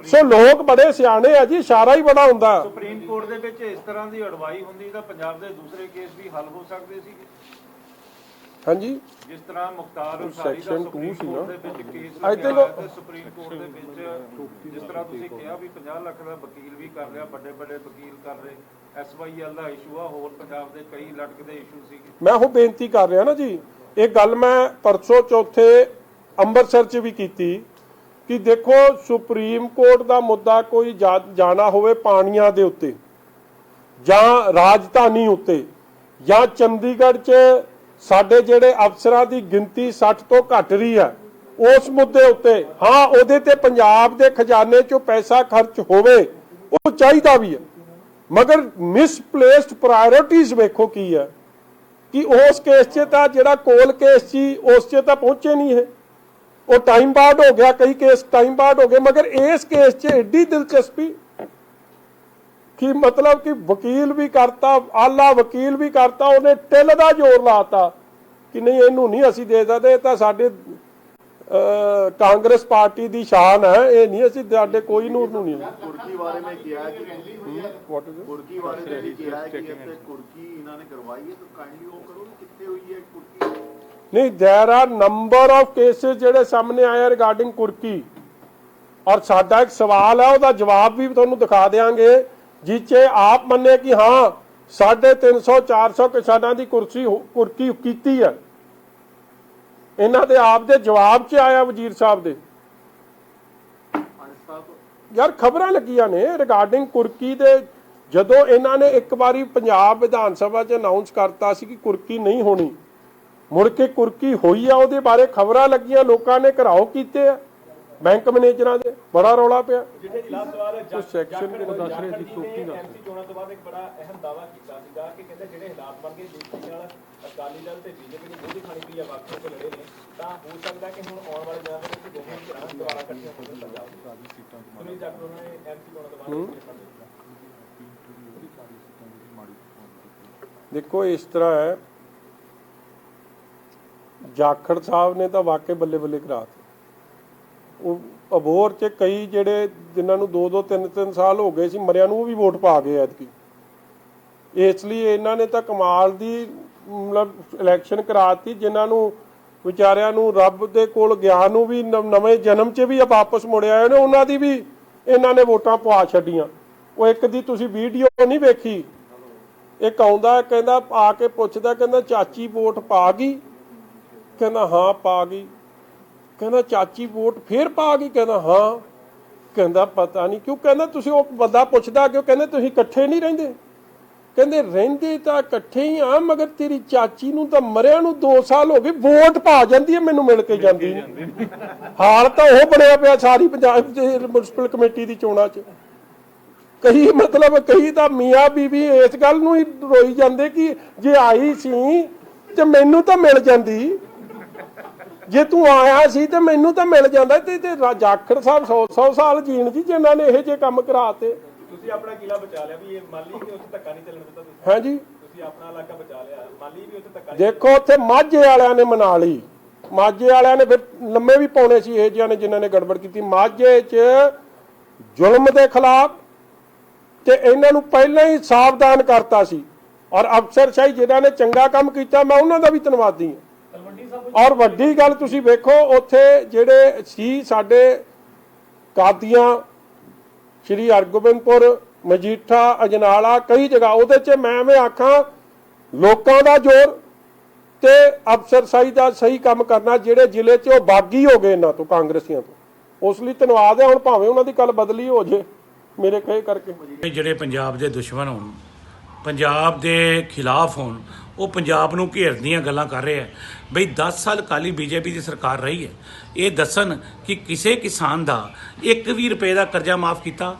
[SPEAKER 1] ਸੋ ਲੋਕ ਬੜੇ ਸਿਆਣੇ ਆ ਜੀ, ਇਸ਼ਾਰਾ ਹੀ ਬੜਾ ਹੁੰਦਾ।
[SPEAKER 2] ਸੁਪਰੀਮ ਕੋਰਟ ਦੇ ਵਿੱਚ ਇਸ ਤਰ੍ਹਾਂ ਦੀ ਅਡਵਾਈ ਹੁੰਦੀ ਤਾਂ ਪੰਜਾਬ ਦੇ ਦੂਸਰੇ ਕੇਸ ਵੀ ਹੱਲ ਹੋ ਸਕਦੇ ਸੀ।
[SPEAKER 1] ਹਾਂਜੀ,
[SPEAKER 2] ਜਿਸ ਤਰ੍ਹਾਂ ਮੁਖਤਾਰ ਅੰਸਾਰੀ ਦਾ ਸੁਪਰੀਮ ਕੋਰਟ ਦੇ ਵਿੱਚ ਕੇਸ
[SPEAKER 1] ਲੱਗਿਆ
[SPEAKER 2] ਤੇ ਸੁਪਰੀਮ ਕੋਰਟ ਦੇ ਵਿੱਚ ਜਿਸ ਤਰ੍ਹਾਂ ਤੁਸੀਂ ਕਿਹਾ ਵੀ 50 ਲੱਖ ਦਾ ਵਕੀਲ ਵੀ ਕਰ ਰਿਹਾ, ਵੱਡੇ ਵੱਡੇ ਵਕੀਲ ਕਰ ਰਹੇ, SYL ਦਾ ਇਸ਼ੂ ਆ, ਹੋਰ ਪੰਜਾਬ ਦੇ ਕਈ ਲਟਕਦੇ ਇਸ਼ੂ ਸੀਗੇ। ਮੈਂ ਉਹ ਬੇਨਤੀ ਕਰ ਰਿਹਾ ਨਾ ਜੀ, ਇਹ ਗੱਲ ਮੈਂ ਪਰਸੋਂ ਚੌਥੇ ਅੰਮ੍ਰਿਤਸਰ 'ਚ ਵੀ ਕੀਤੀ ਕਿ ਦੇਖੋ ਸੁਪਰੀਮ ਕੋਰਟ ਦਾ ਮੁੱਦਾ ਕੋਈ ਜਾਣਾ ਹੋਵੇ ਪਾਣੀਆਂ ਦੇ ਉੱਤੇ ਜਾਂ ਰਾਜਧਾਨੀ ਉੱਤੇ ਜਾਂ ਚੰਡੀਗੜ੍ਹ 'ਚ ਸਾਡੇ ਜਿਹੜੇ ਅਫਸਰਾਂ ਦੀ ਗਿਣਤੀ 60 ਤੋਂ ਘਟ ਰਹੀ ਹੈ, ਉਸ ਮੁੱਦੇ ਉੱਤੇ ਹਾਂ ਉਹਦੇ ਤੇ ਪੰਜਾਬ ਦੇ ਖਜ਼ਾਨੇ 'ਚੋਂ ਪੈਸਾ ਖਰਚ ਹੋਵੇ, ਉਹ ਚਾਹੀਦਾ ਵੀ ਹੈ। ਮਗਰ ਮਿਸਪਲੇਸਡ ਪ੍ਰਾਇੋਰਟੀਜ਼ ਵੇਖੋ ਕੀ ਹੈ ਕਿ ਉਸ ਕੇਸ 'ਚ ਤਾਂ ਜਿਹੜਾ ਕੋਲ ਕੇਸ ਸੀ ਉਸ 'ਚ ਤਾਂ ਪਹੁੰਚੇ ਨਹੀਂ ਇਹ, ਉਹ ਟਾਈਮ ਬਾਅਦ ਹੋ ਗਿਆ, ਕਈ ਕੇਸ ਟਾਈਮ ਬਾਅਦ ਹੋ ਗਏ। ਮਗਰ ਇਸ ਕੇਸ 'ਚ ਐਡੀ ਦਿਲਚਸਪੀ ਕਿ ਮਤਲਬ ਕਿ ਵਕੀਲ ਵੀ ਕਰਤਾ, ਆਲਾ ਵਕੀਲ ਵੀ ਕਰਤਾ, ਉਹਨੇ ਟਿੱਲ ਦਾ ਜ਼ੋਰ ਲਾਤਾ ਕਿ ਨਹੀਂ ਇਹਨੂੰ ਨਹੀਂ ਅਸੀਂ ਦੇ ਸਕਦੇ, ਇਹ ਤਾਂ ਸਾਡੇ ਕਾਂਗਰਸ ਪਾਰਟੀ ਦੀ ਸ਼ਾਨ ਹੈ, ਇਹ ਨਹੀਂ ਅਸੀਂ ਸਾਡੇ ਕੋਈ ਨੂੰ ਨਹੀਂ।
[SPEAKER 4] ਕੁਰਕੀ ਬਾਰੇ ਮੈਂ ਕਿਹਾ ਕਿ ਕੁਰਕੀ ਬਾਰੇ ਮੈਂ ਕਿਹਾ ਕਿ ਇੱਥੇ ਕੁਰਕੀ ਇਹਨਾਂ ਨੇ ਕਰਵਾਈ ਹੈ, ਤਾਂ ਕਾਈਂਡਲੀ ਉਹ ਕਰੋ ਕਿੱਥੇ ਹੋਈ ਹੈ ਕੁਰਕੀ।
[SPEAKER 1] ਨਹੀਂ, ਦੇयर आर ਨੰਬਰ ਆਫ ਕੇਸਿਸ ਜਿਹੜੇ ਸਾਹਮਣੇ ਆਏ ਰਿਗਾਰਡਿੰਗ ਕੁਰਕੀ। ਔਰ ਸਾਡਾ ਇੱਕ ਸਵਾਲ ਹੈ, ਉਹਦਾ ਜਵਾਬ ਵੀ ਤੁਹਾਨੂੰ ਦਿਖਾ ਦੇਵਾਂਗੇ, ਜਿੱਚੇ ਆਪ ਮੰਨੇ ਕਿ ਹਾਂ 350 400 ਕਿਸਾਨਾਂ ਦੀ ਕੁਰਕੀ ਕੀਤੀ ਹੈ। ਇਹਨਾਂ ਦੇ ਆਪ ਦੇ ਜਵਾਬ 'ਚ ਆਇਆ ਵਜ਼ੀਰ ਸਾਹਿਬ ਦੇ। ਯਾਰ ਖਬਰਾਂ ਲੱਗੀਆਂ ਨੇ ਰਿਗਾਰਡਿੰਗ ਕੁਰਕੀ ਦੇ। ਜਦੋਂ ਇਹਨਾਂ ਨੇ ਇੱਕ ਵਾਰੀ ਪੰਜਾਬ ਵਿਧਾਨ ਸਭਾ 'ਚ ਅਨਾਉਂਸ ਕਰਤਾ ਸੀ ਕਿ ਕੁਰਕੀ ਨਹੀਂ ਹੋਣੀ, ਮੁੜ ਕੇ ਕੁਰਕੀ ਹੋਈ ਆ, ਉਹਦੇ ਬਾਰੇ ਖਬਰਾਂ ਲੱਗੀਆਂ, ਲੋਕਾਂ ਨੇ ਘਰਾਓ ਕੀਤੇ ਆ ਬੈਂਕ ਮੈਨੇਜਰਾਂ ਦੇ, ਬੜਾ ਰੌਲਾ ਪਿਆ।
[SPEAKER 2] ਜਿਹੜੇ ਲਾਸਟ ਵਾਰ
[SPEAKER 1] ਸੈਕਸ਼ਨ ਦੇ ਦੱਸ ਰਹੇ ਸੀ
[SPEAKER 2] ਚੋਣਾਂ ਤੋਂ ਬਾਅਦ ਇੱਕ ਬੜਾ ਅਹਿਮ ਦਾਅਵਾ ਕੀਤਾ ਸੀਗਾ ਕਿ ਕਹਿੰਦੇ ਜਿਹੜੇ ਹਾਲਾਤ ਬਣ ਗਏ ਦੇਸ਼ ਨਾਲ ਅਕਾਲੀ
[SPEAKER 5] ਅਕਾਲੀ ਦਲ ਤੇ ਬੀਜੇਪੀ ਨੂੰ ਮੋਦੀ ਖਾਣੀ ਪਈ ਆ ਬਾਕੀ ਤੋਂ ਲੜੇ ਨੇ ਤਾਂ ਹੋ ਸਕਦਾ ਕਿ ਹੁਣ ਆਉਣ ਵਾਲੇ ਦਿਨਾਂ ਦੇ ਵਿੱਚ ਦੋਵੇਂ ਧਿਰਾਂ ਦੁਬਾਰਾ ਇਕੱਠੀਆਂ ਹੋ ਜਾਣ ਪੰਜਾਬ ਦੇ ਸੁਨੀਲ ਜਾਖੜ ਉਹਨਾਂ ਨੇ ਐਮਪੀ ਚੋਣਾਂ ਤੋਂ ਬਾਅਦ
[SPEAKER 1] ਦੇਖੋ ਇਸ ਤਰ੍ਹਾਂ ਹੈ, ਜਾਖੜ ਸਾਹਿਬ ਨੇ ਤਾਂ ਵਾਕਈ ਬੱਲੇ ਬੱਲੇ ਕਰਾਤੇ। ਉਹ ਅਬੋਹਰ 'ਚ ਕਈ ਜਿਹੜੇ ਜਿਨ੍ਹਾਂ ਨੂੰ 2-2 3-3 ਸਾਲ ਹੋ ਗਏ ਸੀ ਮਰਿਆਂ ਨੂੰ, ਉਹ ਵੀ ਵੋਟ ਪਾ ਗਏ ਐਤਕੀ। ਇਸ ਲਈ ਇਹਨਾਂ ਨੇ ਤਾਂ ਕਮਾਲ ਦੀ ਮਤਲਬ ਇਲੈਕਸ਼ਨ ਕਰਾਤੀ, ਜਿਨ੍ਹਾਂ ਨੂੰ ਵਿਚਾਰਿਆਂ ਨੂੰ ਰੱਬ ਦੇ ਕੋਲ ਗਿਆ ਨੂੰ ਵੀ ਨਵੇਂ ਜਨਮ 'ਚ ਵੀ ਵਾਪਸ ਮੁੜਿਆ ਆਏ ਨੇ, ਉਹਨਾਂ ਦੀ ਵੀ ਇਹਨਾਂ ਨੇ ਵੋਟਾਂ ਪਵਾ ਛੱਡੀਆਂ। ਉਹ ਇੱਕ ਦੀ ਤੁਸੀਂ ਵੀਡੀਓ ਨਹੀਂ ਵੇਖੀ, ਇੱਕ ਆਉਂਦਾ ਕਹਿੰਦਾ ਆ ਕੇ ਪੁੱਛਦਾ, ਕਹਿੰਦਾ ਚਾਚੀ ਵੋਟ ਪਾ ਗਈ? ਕਹਿੰਦਾ ਹਾਂ ਪਾ ਗਈ। ਕਹਿੰਦਾ ਚਾਚੀ ਵੋਟ ਫੇਰ ਪਾ ਗਈ? ਕਹਿੰਦਾ ਹਾਂ। ਕਹਿੰਦਾ ਪਤਾ ਨਹੀਂ ਕਿਉਂ। ਕਹਿੰਦਾ ਤੁਸੀਂ, ਉਹ ਬੰਦਾ ਪੁੱਛਦਾ ਕਿਉਂ? ਕਹਿੰਦੇ ਤੁਸੀਂ ਇਕੱਠੇ ਨਹੀਂ ਰਹਿੰਦੇ? ਕਹਿੰਦੇ ਰਹਿੰਦੇ ਤਾਂ ਇਕੱਠੇ ਹੀ ਆ, ਮਗਰ ਤੇਰੀ ਚਾਚੀ ਨੂੰ ਤਾਂ ਮਰਿਆ ਨੂੰ 2 ਸਾਲ ਹੋ ਗਏ, ਵੋਟ ਪਾ ਜਾਂਦੀ ਹੈ, ਮੈਨੂੰ ਮਿਲ ਕੇ ਜਾਂਦੀ ਨਹੀਂ। ਹਾਲ ਤਾਂ ਉਹ ਬਣਿਆ ਪਿਆ ਸਾਰੀ ਪੰਜਾਬ ਦੇ ਮਿਊਨਿਸਪਲ ਕਮੇਟੀ ਦੀ ਚੋਣਾਂ 'ਚ। ਕਈ ਤਾਂ ਮੀਆਂ ਬੀਬੀ ਇਸ ਗੱਲ ਨੂੰ ਹੀ ਰੋਈ ਜਾਂਦੇ ਕਿ ਜੇ ਆਈ ਸੀ ਤੇ ਮੈਨੂੰ ਤਾਂ ਮਿਲ ਜਾਂਦੀ, ਜੇ ਤੂੰ ਆਇਆ ਸੀ ਤੇ ਮੈਨੂੰ ਤਾਂ ਮਿਲ ਜਾਂਦਾ। ਤੇ ਜਾਖੜ ਸਾਹਿਬ 100 ਸਾਲ ਜੀਣ ਜੀ, ਜਿਨ੍ਹਾਂ ਨੇ ਇਹੋ ਜਿਹੇ ਕੰਮ ਕਰਾਤੇ।
[SPEAKER 5] ਤੁਸੀਂ ਆਪਣਾ ਕਿਲਾ ਬਚਾ ਲਿਆ ਵੀ ਇਹ ਮਾਲੀ ਕਿ ਉੱਥੇ ਧੱਕਾ ਨਹੀਂ ਚੱਲਣ ਦਿੱਤਾ ਤੁਸੀਂ?
[SPEAKER 1] ਹਾਂਜੀ,
[SPEAKER 5] ਤੁਸੀਂ ਆਪਣਾ ਇਲਾਕਾ ਬਚਾ ਲਿਆ, ਮਾਲੀ ਵੀ ਉੱਥੇ ਧੱਕਾ
[SPEAKER 1] ਦੇਖੋ ਉੱਥੇ ਮਾਝੇ ਵਾਲਿਆਂ ਨੇ ਮਨਾ ਲਈ। ਮਾਝੇ ਵਾਲਿਆਂ ਨੇ ਫਿਰ ਲੰਮੇ ਵੀ ਪਾਉਣੇ ਸੀ ਇਹ ਜਿਹਾਂ ਨੇ, ਜਿਨ੍ਹਾਂ ਨੇ ਗੜਬੜ ਕੀਤੀ ਮਾਝੇ 'ਚ ਜ਼ੁਲਮ ਦੇ ਖਿਲਾਫ, ਤੇ ਇਹਨਾਂ ਨੂੰ ਪਹਿਲਾਂ ਹੀ ਸਾਵਧਾਨ ਕਰਤਾ ਸੀ। ਔਰ ਅਫਸਰਸ਼ਾਹੀ ਜਿਨ੍ਹਾਂ ਨੇ ਚੰਗਾ ਕੰਮ ਕੀਤਾ, ਮੈਂ ਉਹਨਾਂ ਦਾ ਵੀ ਧੰਨਵਾਦੀ ਹਾਂ। ਔਰ ਵੱਡੀ ਗੱਲ ਤੁਸੀਂ ਵੇਖੋ, ਉੱਥੇ ਜਿਹੜੇ ਸੀ ਸਾਡੇ ਕਾਦੀਆਂ, ਸ਼੍ਰੀ ਹਰਗੋਬਿੰਦਪੁਰ, ਮਜੀਠਾ, ਅਜਨਾਲਾ, ਕਈ ਜਗ੍ਹਾ, ਉਹਦੇ 'ਚ ਮੈਂ ਆਖਾਂ ਲੋਕਾਂ ਦਾ ਜ਼ੋਰ ਤੇ ਅਫਸਰਸ਼ਾਹੀ ਦਾ ਸਹੀ ਕੰਮ ਕਰਨਾ। ਜਿਹੜੇ ਜ਼ਿਲ੍ਹੇ 'ਚ ਉਹ ਬਾਗੀ ਹੋ ਗਏ ਇਹਨਾਂ ਤੋਂ, ਕਾਂਗਰਸੀਆਂ ਤੋਂ, ਉਸ ਲਈ ਧੰਨਵਾਦ ਹੈ। ਹੁਣ ਭਾਵੇਂ ਉਹਨਾਂ ਦੀ ਕੱਲ ਬਦਲੀ ਹੋ ਜੇ ਮੇਰੇ ਕਹੇ ਕਰਕੇ।
[SPEAKER 6] ਜਿਹੜੇ ਪੰਜਾਬ ਦੇ ਦੁਸ਼ਮਣ ਹੋਣ, ਪੰਜਾਬ ਦੇ ਖਿਲਾਫ ਹੋਣ, ਉਹ ਪੰਜਾਬ ਨੂੰ ਘੇਰਨ ਦੀਆਂ ਗੱਲਾਂ ਕਰ ਰਹੇ ਹੈ। ਬਈ 10 ਸਾਲ ਕਾਲੀ ਬੀਜੇਪੀ ਦੀ ਸਰਕਾਰ ਰਹੀ ਹੈ, ਇਹ ਦੱਸਣ ਕਿ ਕਿਸੇ ਕਿਸਾਨ ਦਾ 1 ਵੀ ਰੁਪਏ ਦਾ ਕਰਜ਼ਾ ਮਾਫ ਕੀਤਾ।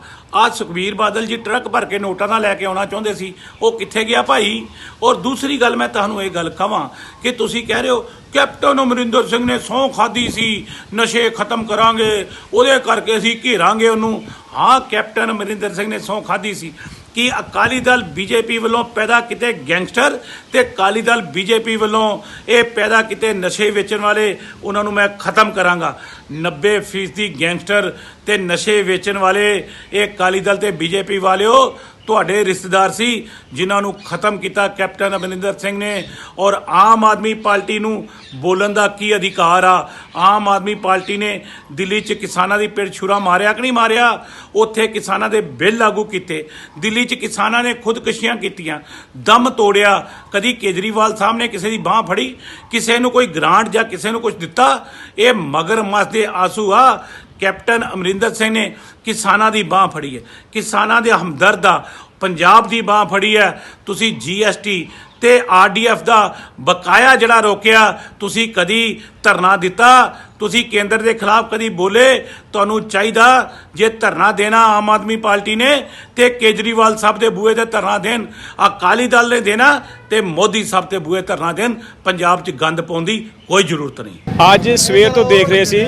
[SPEAKER 6] ਅੱਜ ਸੁਖਬੀਰ ਬਾਦਲ ਜੀ ਟਰੱਕ ਭਰ ਕੇ ਨੋਟਾਂ ਨਾਲ ਲੈ ਕੇ ਆਉਣਾ ਚਾਹੁੰਦੇ ਸੀ, ਉਹ ਕਿੱਥੇ ਗਿਆ ਭਾਈ? ਔਰ ਦੂਸਰੀ ਗੱਲ ਮੈਂ ਤੁਹਾਨੂੰ ਇਹ ਗੱਲ ਕਹਾਂ ਕਿ ਤੁਸੀਂ ਕਹਿ ਰਹੇ ਹੋ ਕੈਪਟਨ ਅਮਰਿੰਦਰ ਸਿੰਘ ਨੇ ਸਹੁੰ ਖਾਧੀ ਸੀ, ਨਸ਼ੇ ਖਤਮ ਕਰਾਂਗੇ, ਉਹਦੇ ਕਰਕੇ ਅਸੀਂ ਘੇਰਾਂਗੇ ਉਹਨੂੰ। ਹਾਂ, ਕੈਪਟਨ ਅਮਰਿੰਦਰ ਸਿੰਘ ਨੇ ਸਹੁੰ ਖਾਧੀ ਸੀ ਕਿ ਅਕਾਲੀ ਦਲ ਬੀਜੇਪੀ ਵੱਲੋਂ ਪੈਦਾ ਕੀਤੇ ਗੈਂਗਸਟਰ ਤੇ ਅਕਾਲੀ ਦਲ ਬੀਜੇਪੀ ਵੱਲੋਂ ਇਹ ਪੈਦਾ ਕੀਤੇ ਨਸ਼ੇ ਵੇਚਣ ਵਾਲੇ, ਉਹਨਾਂ ਨੂੰ ਮੈਂ ਖਤਮ ਕਰਾਂਗਾ। 90% ਗੈਂਗਸਟਰ ਤੇ ਨਸ਼ੇ ਵੇਚਣ ਵਾਲੇ ਇਹ ਅਕਾਲੀ ਦਲ ਤੇ ਬੀਜੇਪੀ ਵਾਲਿਓ ਤੁਹਾਡੇ ਰਿਸ਼ਤੇਦਾਰ ਸੀ, ਜਿਨ੍ਹਾਂ ਨੂੰ ਖਤਮ ਕੀਤਾ ਕੈਪਟਨ ਅਮਰਿੰਦਰ ਸਿੰਘ ਨੇ। ਔਰ ਆਮ ਆਦਮੀ ਪਾਰਟੀ ਨੂੰ ਬੋਲਣ ਦਾ ਕੀ ਅਧਿਕਾਰ ਆ? ਆਮ ਆਦਮੀ ਪਾਰਟੀ ਨੇ ਦਿੱਲੀ 'ਚ ਕਿਸਾਨਾਂ ਦੀ ਪਿੱਠ ਛੁਰਾ ਮਾਰਿਆ ਕਿ ਨਹੀਂ ਮਾਰਿਆ? ਉੱਥੇ ਕਿਸਾਨਾਂ ਦੇ ਬਿੱਲ ਲਾਗੂ ਕੀਤੇ, ਦਿੱਲੀ 'ਚ ਕਿਸਾਨਾਂ ਨੇ ਖੁਦਕੁਸ਼ੀਆਂ ਕੀਤੀਆਂ, ਦਮ ਤੋੜਿਆ। ਕਦੀ ਕੇਜਰੀਵਾਲ ਸਾਹਿਬ ਨੇ ਕਿਸੇ ਦੀ ਬਾਂਹ ਫੜੀ, ਕਿਸੇ ਨੂੰ ਕੋਈ ਗ੍ਰਾਂਟ ਜਾਂ ਕਿਸੇ ਨੂੰ ਕੁਝ ਦਿੱਤਾ? ਇਹ ਮਗਰਮੱਛ ਦੇ ਆਂਸੂ ਆ। ਕੈਪਟਨ ਅਮਰਿੰਦਰ ਸਿੰਘ ਨੇ ਕਿਸਾਨਾਂ ਦੀ ਬਾਂਹ ਫੜੀ ਹੈ, ਕਿਸਾਨਾਂ ਦੇ ਹਮਦਰਦ ਆ, ਪੰਜਾਬ ਦੀ ਬਾਂਹ ਫੜੀ ਹੈ। ਤੁਸੀਂ GST ਤੇ RDF ਦਾ ਬਕਾਇਆ ਜਿਹੜਾ ਰੋਕਿਆ, ਤੁਸੀਂ ਕਦੀ ਧਰਨਾ ਦਿੱਤਾ? ਤੁਸੀਂ ਕੇਂਦਰ ਦੇ ਖਿਲਾਫ ਕਦੀ ਬੋਲੇ? ਤੁਹਾਨੂੰ ਚਾਹੀਦਾ ਜੇ ਧਰਨਾ ਦੇਣਾ ਆਮ ਆਦਮੀ ਪਾਰਟੀ ਨੇ ਤੇ ਕੇਜਰੀਵਾਲ ਸਾਹਿਬ ਦੇ ਬੂਹੇ ਤੇ ਧਰਨਾ ਦੇਣ, ਅਕਾਲੀ ਦਲ ਨੇ ਦੇਣਾ ਤੇ ਮੋਦੀ ਸਾਹਿਬ ਦੇ ਬੂਹੇ ਧਰਨਾ ਦੇਣ। ਪੰਜਾਬ 'ਚ ਗੰਦ ਪਾਉਣ ਦੀ ਕੋਈ ਜ਼ਰੂਰਤ ਨਹੀਂ।
[SPEAKER 7] ਅੱਜ ਸਵੇਰ ਤੋਂ ਦੇਖ ਰਹੇ ਸੀ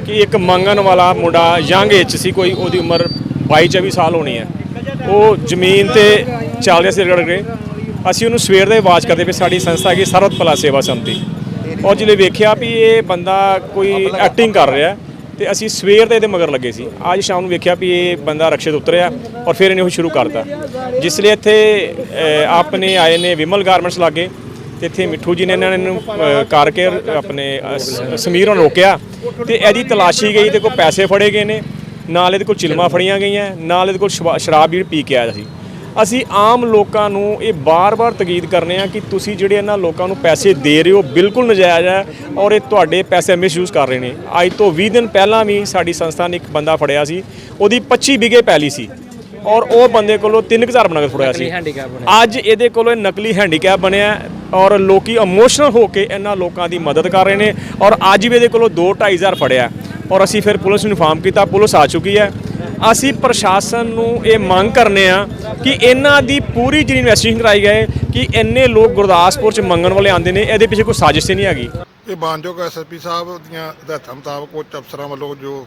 [SPEAKER 7] ਕਿ ਇੱਕ ਮੰਗਣ ਵਾਲਾ ਮੁੰਡਾ ਯੰਗ ਏਜ ਸੀ, ਕੋਈ ਉਹਦੀ ਉਮਰ 22-24 ਸਾਲ ਹੋਣੀ ਹੈ, ਉਹ ਜ਼ਮੀਨ ਤੇ ਚੱਲ ਰਿਹਾ ਸੀ ਰਗੜ ਕੇ। ਅਸੀਂ ਉਹਨੂੰ ਸਵੇਰ ਦੇ ਆਵਾਜ਼ ਕਰਦੇ ਪਏ, ਸਾਡੀ ਸੰਸਥਾ ਹੈਗੀ ਸਰਵਤ ਭਲਾ ਸੇਵਾ ਸਮਤੀ, ਔਰ ਜਦੋਂ ਵੇਖਿਆ ਵੀ ਇਹ ਬੰਦਾ ਕੋਈ ਐਕਟਿੰਗ ਕਰ ਰਿਹਾ ਤੇ ਅਸੀਂ ਸਵੇਰ ਦੇ ਇਹਦੇ ਮਗਰ ਲੱਗੇ ਸੀ। ਅੱਜ ਸ਼ਾਮ ਨੂੰ ਵੇਖਿਆ ਵੀ ਇਹ ਬੰਦਾ ਰਕਸ਼ੇ ਤੋਂ ਉਤਰਿਆ ਔਰ ਫਿਰ ਇਹਨੇ ਉਹ ਸ਼ੁਰੂ ਕਰਤਾ। ਜਿਸ ਲਈ ਇੱਥੇ ਆਪਣੇ ਆਏ ਨੇ ਵਿਮਲ ਗਾਰਮੈਂਟਸ ਲਾਗੇ, ਤੇ ਇੱਥੇ ਮਿੱਠੂ ਜੀ ਨੇ ਇਹਨਾਂ ਨੂੰ ਕਰਕੇ ਆਪਣੇ ਸਮੀਰ ਨੂੰ ਰੋਕਿਆ ਤੇ ਇਹਦੀ ਤਲਾਸ਼ੀ ਗਈ ਤੇ ਕੋਈ ਪੈਸੇ ਫੜੇ ਗਏ ਨੇ, ਨਾਲ ਇਹਦੇ ਕੋਲ ਚਿਲਮਾਂ ਫੜੀਆਂ ਗਈਆਂ, ਨਾਲ ਇਹਦੇ ਕੋਲ ਸ਼ਰਾਬ ਵੀ ਪੀ ਕੇ ਆਇਆ ਸੀ। ਅਸੀਂ ਆਮ ਲੋਕਾਂ ਨੂੰ ਇਹ ਬਾਰ-ਬਾਰ ਤਕੀਦ ਕਰਨੇ ਆ ਕਿ ਤੁਸੀਂ ਜਿਹੜੇ ਇਹਨਾਂ ਲੋਕਾਂ ਨੂੰ ਪੈਸੇ ਦੇ ਰਹੇ ਹੋ ਬਿਲਕੁਲ ਨਜਾਇਜ਼ ਹੈ ਔਰ ਇਹ ਤੁਹਾਡੇ ਪੈਸੇ ਮਿਸਯੂਜ਼ ਕਰ ਰਹੇ ਨੇ। ਅੱਜ ਤੋਂ 20 ਦਿਨ ਪਹਿਲਾਂ ਵੀ ਸਾਡੀ ਸੰਸਥਾ ਨੇ ਇੱਕ ਬੰਦਾ ਫੜਿਆ ਸੀ, ਉਹਦੀ 25 ਵਿਗੇ ਪੈਲੀ ਸੀ ਔਰ ਉਹ ਬੰਦੇ ਕੋਲੋਂ 3000 ਬਣਾ ਕੇ ਫੜਿਆ ਸੀ। ਅੱਜ ਇਹਦੇ ਕੋਲੋਂ ਨਕਲੀ ਹੈਂਡੀਕੈਪ ਬਣਿਆ ਔਰ ਲੋਕੀ ਇਮੋਸ਼ਨਲ ਹੋ ਕੇ ਇਹਨਾਂ ਲੋਕਾਂ ਦੀ ਮਦਦ ਕਰ ਰਹੇ ਨੇ ਔਰ ਅੱਜ ਵੀ ਇਹਦੇ ਕੋਲੋਂ 2-2500 ਫੜਿਆ ਔਰ ਅਸੀਂ ਫਿਰ ਪੁਲਿਸ ਨੂੰ ਇਨਫਾਰਮ ਕੀਤਾ, ਪੁਲਿਸ ਆ ਚੁੱਕੀ ਹੈ। ਅਸੀਂ ਪ੍ਰਸ਼ਾਸਨ ਨੂੰ ਇਹ ਮੰਗ ਕਰਨੇ ਆ ਕਿ ਇਹਨਾਂ ਦੀ ਪੂਰੀ ਜਿਹੜੀ ਇਨਵੈਸਟੀਗੇਸ਼ਨ ਕਰਾਈ ਜਾਏ ਕਿ ਇੰਨੇ ਲੋਕ ਗੁਰਦਾਸਪੁਰ 'ਚ ਮੰਗਣ ਵਾਲੇ ਆਉਂਦੇ ਨੇ, ਇਹਦੇ ਪਿੱਛੇ ਕੋਈ ਸਾਜ਼ਿਸ਼ ਤਾਂ ਨਹੀਂ ਹੈਗੀ।
[SPEAKER 8] ਇਹ ਮਾਨਯੋਗ ਐਸਐਸਪੀ ਸਾਹਿਬ ਦੀਆਂ ਹਦਾਇਤਾਂ ਮੁਤਾਬਕ ਉੱਚ ਅਫਸਰਾਂ ਵੱਲੋਂ ਜੋ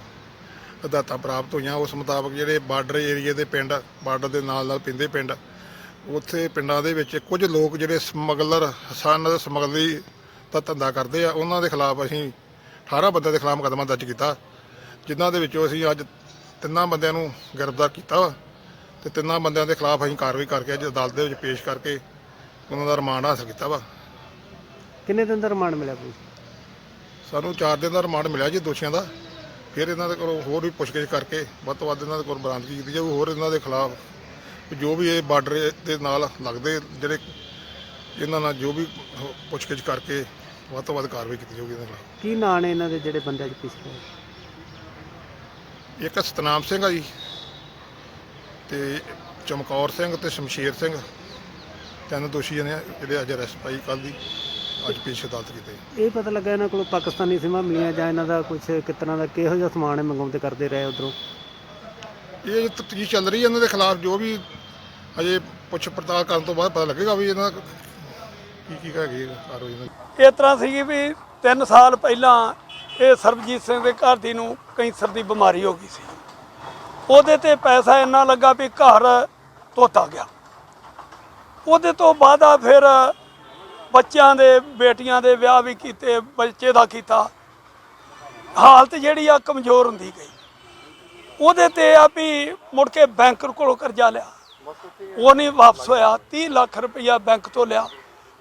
[SPEAKER 8] ਹਦਾਇਤਾਂ ਪ੍ਰਾਪਤ ਹੋਈਆਂ ਉਸ ਮੁਤਾਬਕ ਜਿਹੜੇ ਬਾਰਡਰ ਏਰੀਏ ਦੇ ਪਿੰਡ, ਬਾਰਡਰ ਦੇ ਨਾਲ ਪੈਂਦੇ ਪਿੰਡ, ਉੱਥੇ ਪਿੰਡਾਂ ਦੇ ਵਿੱਚ ਕੁਝ ਲੋਕ ਜਿਹੜੇ ਸਮਗਲਰ ਸਨ, ਸਮਗਲਰੀ ਦਾ ਧੰਦਾ ਕਰਦੇ ਆ, ਉਹਨਾਂ ਦੇ ਖਿਲਾਫ ਅਸੀਂ 18 ਬੰਦਿਆਂ ਦੇ ਖਿਲਾਫ ਮੁਕੱਦਮਾ ਦਰਜ ਕੀਤਾ, ਜਿਨ੍ਹਾਂ ਦੇ ਵਿੱਚੋਂ ਅਸੀਂ ਅੱਜ 3 ਬੰਦਿਆਂ ਨੂੰ ਗ੍ਰਿਫਤਾਰ ਕੀਤਾ ਵਾ ਤੇ 3 ਬੰਦਿਆਂ ਦੇ ਖਿਲਾਫ ਅਸੀਂ ਕਾਰਵਾਈ ਕਰਕੇ ਅੱਜ ਅਦਾਲਤ ਦੇ ਵਿੱਚ ਪੇਸ਼ ਕਰਕੇ ਉਹਨਾਂ ਦਾ ਰਿਮਾਂਡ ਹਾਸਲ ਕੀਤਾ ਵਾ।
[SPEAKER 9] ਕਿੰਨੇ ਦਿਨ ਦਾ ਰਿਮਾਂਡ ਮਿਲਿਆ ਕੋਈ?
[SPEAKER 8] ਸਾਨੂੰ 4 ਦਿਨ ਦਾ ਰਿਮਾਂਡ ਮਿਲਿਆ ਜੀ ਦੋਸ਼ੀਆਂ ਦਾ। ਫਿਰ ਇਹਨਾਂ ਦੇ ਕੋਲੋਂ ਹੋਰ ਵੀ ਪੁੱਛਗਿੱਛ ਕਰਕੇ ਵੱਧ ਤੋਂ ਵੱਧ ਇਹਨਾਂ ਦੇ ਕੋਲ ਬਰਾਮਦਗੀ ਕੀਤੀ ਜਾਊ। ਹੋਰ ਇਹਨਾਂ ਦੇ ਖਿਲਾਫ ਜੋ ਵੀ ਇਹ ਬਾਰਡਰ ਦੇ ਨਾਲ ਲੱਗਦੇ ਜਿਹੜੇ ਇਹਨਾਂ ਨਾਲ ਜੋ ਵੀ ਪੁੱਛਗਿੱਛ ਕਰਕੇ ਵੱਧ ਤੋਂ ਵੱਧ ਕਾਰਵਾਈ ਕੀਤੀ ਜਾਊਗੀ ਇਹਨਾਂ ਖਿਲਾਫ।
[SPEAKER 9] ਕੀ ਨਾਂ ਨੇ ਇਹਨਾਂ ਦੇ ਜਿਹੜੇ ਬੰਦਿਆਂ 'ਚ ਪਿਛਲੇ?
[SPEAKER 8] ਇੱਕ ਸਤਨਾਮ ਸਿੰਘ ਆ ਜੀ ਤੇ ਚਮਕੌਰ ਸਿੰਘ ਤੇ ਸ਼ਮਸ਼ੇਰ ਸਿੰਘ, 3 ਦੋਸ਼ੀ ਨੇ ਜਿਹੜੇ ਅੱਜ ਅਰੈਸਟ ਪਾਈ ਕੱਲ੍ਹ ਦੀ, ਅੱਜ ਪੇਸ਼ ਅਦਾਲਤ ਕੀਤੇ।
[SPEAKER 9] ਇਹ ਪਤਾ ਲੱਗਾ ਇਹਨਾਂ ਕੋਲ ਪਾਕਿਸਤਾਨੀ ਸਿਮਾਂ ਮਿਲੀਆਂ ਜਾਂ ਇਹਨਾਂ ਦਾ ਕੁਝ ਕਿਸ ਤਰ੍ਹਾਂ ਦਾ ਕਿਹੋ ਜਿਹਾ ਸਮਾਨ ਹੈ ਮੰਗਾਉਂਦੇ ਕਰਦੇ ਰਹੇ ਉੱਧਰੋਂ?
[SPEAKER 8] ਇਹ ਤਫਤੀਸ਼ ਚੱਲ ਰਹੀ ਹੈ ਇਹਨਾਂ ਦੇ ਖਿਲਾਫ, ਜੋ ਵੀ ਅਜੇ ਪੁੱਛ ਪੜਤਾਲ ਕਰਨ ਤੋਂ ਬਾਅਦ ਪਤਾ ਲੱਗੇਗਾ ਵੀ ਇਹਨਾਂ ਦਾ ਕੀ ਹੈਗੀ ਕਾਰਵਾਈ ਇਹਨਾਂ ਦੀ।
[SPEAKER 10] ਇਸ ਤਰ੍ਹਾਂ ਸੀ ਵੀ 3 ਸਾਲ ਪਹਿਲਾਂ ਇਹ ਸਰਬਜੀਤ ਸਿੰਘ ਦੇ ਘਰ ਦੀ ਨੂੰ ਕੈਂਸਰ ਦੀ ਬਿਮਾਰੀ ਹੋ ਗਈ ਸੀ। ਉਹਦੇ ਤੇ ਪੈਸਾ ਇੰਨਾ ਲੱਗਾ ਵੀ ਘਰ ਧੋਤਾ ਗਿਆ। ਉਹਦੇ ਤੋਂ ਬਾਅਦ ਫਿਰ ਬੱਚਿਆਂ ਦੇ, ਬੇਟੀਆਂ ਦੇ ਵਿਆਹ ਵੀ ਕੀਤੇ, ਬੱਚੇ ਦਾ ਕੀਤਾ, ਹਾਲਤ ਜਿਹੜੀ ਆ ਕਮਜ਼ੋਰ ਹੁੰਦੀ ਗਈ। ਉਹਦੇ ਤੇ ਆ ਵੀ ਮੁੜ ਕੇ ਬੈਂਕ ਕੋਲੋਂ ਕਰਜ਼ਾ ਲਿਆ, ਉਹ ਨਹੀਂ ਵਾਪਸ ਹੋਇਆ। 30 ਲੱਖ ਰੁਪਈਆ ਬੈਂਕ ਤੋਂ ਲਿਆ,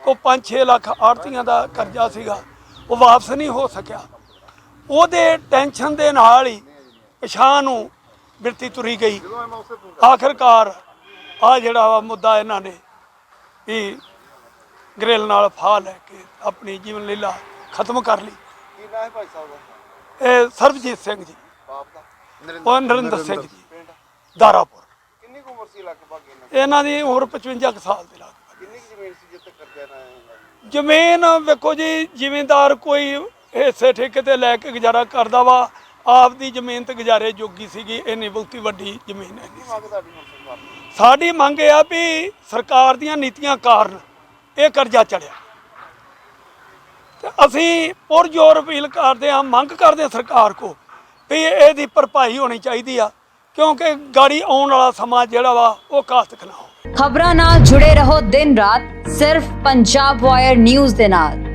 [SPEAKER 10] ਕੋ 5-6 ਲੱਖ ਆੜ੍ਹਤੀਆਂ ਦਾ ਕਰਜ਼ਾ ਸੀਗਾ, ਉਹ ਵਾਪਸ ਨਹੀਂ ਹੋ ਸਕਿਆ। ਉਹਦੇ ਟੈਨਸ਼ਨ ਦੇ ਨਾਲ ਹੀ ਪਛਾਣ ਨੂੰ ਬਿਰਤੀ ਤੁਰੀ ਗਈ। ਆਖਰਕਾਰ ਆ ਜਿਹੜਾ ਵਾ ਮੁੱਦਾ ਇਹਨਾਂ ਨੇ ਵੀ ਗ੍ਰਿਲ ਨਾਲ ਫਾਹ ਲੈ ਕੇ ਆਪਣੀ ਜੀਵਨ ਲੀਲਾ ਖਤਮ ਕਰ ਲਈ।
[SPEAKER 4] ਕੀ ਨਾਮ ਹੈ ਭਾਈ ਸਾਹਿਬ ਦਾ?
[SPEAKER 10] ਇਹ ਸਰਬਜੀਤ ਸਿੰਘ ਜੀ,
[SPEAKER 4] ਬਾਪ ਦਾ?
[SPEAKER 10] ਉਹ ਨਰਿੰਦਰ ਸਿੰਘ ਜੀ, ਦਾਰਾਪੁਰ।
[SPEAKER 4] ਕਿੰਨੀ ਕੁ ਉਮਰ ਸੀ ਲਗਭਗ ਇਹਨਾਂ ਦੀ?
[SPEAKER 10] ਇਹਨਾਂ ਦੀ ਉਮਰ 55 ਕੁ ਸਾਲ ਦੇ ਲਗਭਗ।
[SPEAKER 4] ਕਿੰਨੀ ਕੁ ਜ਼ਮੀਨ ਸੀ ਜਿੱਥੇ ਕਰਜ਼ਾ ਨਾ ਹੈ?
[SPEAKER 10] ਜ਼ਮੀਨ ਵੇਖੋ ਜੀ, ਜ਼ਿਮੀਂਦਾਰ ਕੋਈ ਹਿੱਸੇ ਠੇਕੇ ਤੇ ਲੈ ਕੇ ਗੁਜ਼ਾਰਾ ਕਰਦਾ ਵਾ, ਆਪ ਦੀ ਜ਼ਮੀਨ ਤੇ ਗੁਜ਼ਾਰੇ ਜੋਗੀ ਸੀਗੀ, ਇੰਨੀ ਬਹੁਤੀ ਵੱਡੀ ਜ਼ਮੀਨ ਹੈ ਨਹੀਂ ਸੀ। ਸਾਡੀ ਮੰਗ ਇਹ ਆ ਵੀ ਸਰਕਾਰ ਦੀਆਂ ਨੀਤੀਆਂ ਕਾਰਨ ਇਹ ਕਰਜ਼ਾ ਚੜਿਆ ਤੇ ਅਸੀਂ ਪੁਰਜ਼ੋਰ ਅਪੀਲ ਕਰਦੇ ਹਾਂ, ਮੰਗ ਕਰਦੇ ਹਾਂ ਸਰਕਾਰ ਕੋ ਵੀ ਇਹਦੀ ਭਰਪਾਈ ਹੋਣੀ ਚਾਹੀਦੀ ਆ, ਕਿਉਂਕਿ ਗਾੜੀ ਆਉਣ ਵਾਲਾ ਸਮਾਂ ਜਿਹੜਾ ਵਾ ਉਹ ਘਾਤਕ ਨਾ ਹੋ।
[SPEAKER 11] ਖਬਰਾਂ ਨਾਲ ਜੁੜੇ ਰਹੋ ਦਿਨ ਰਾਤ ਸਿਰਫ ਪੰਜਾਬ ਵਾਇਰ ਨਿਊਜ਼ ਦੇ ਨਾਲ।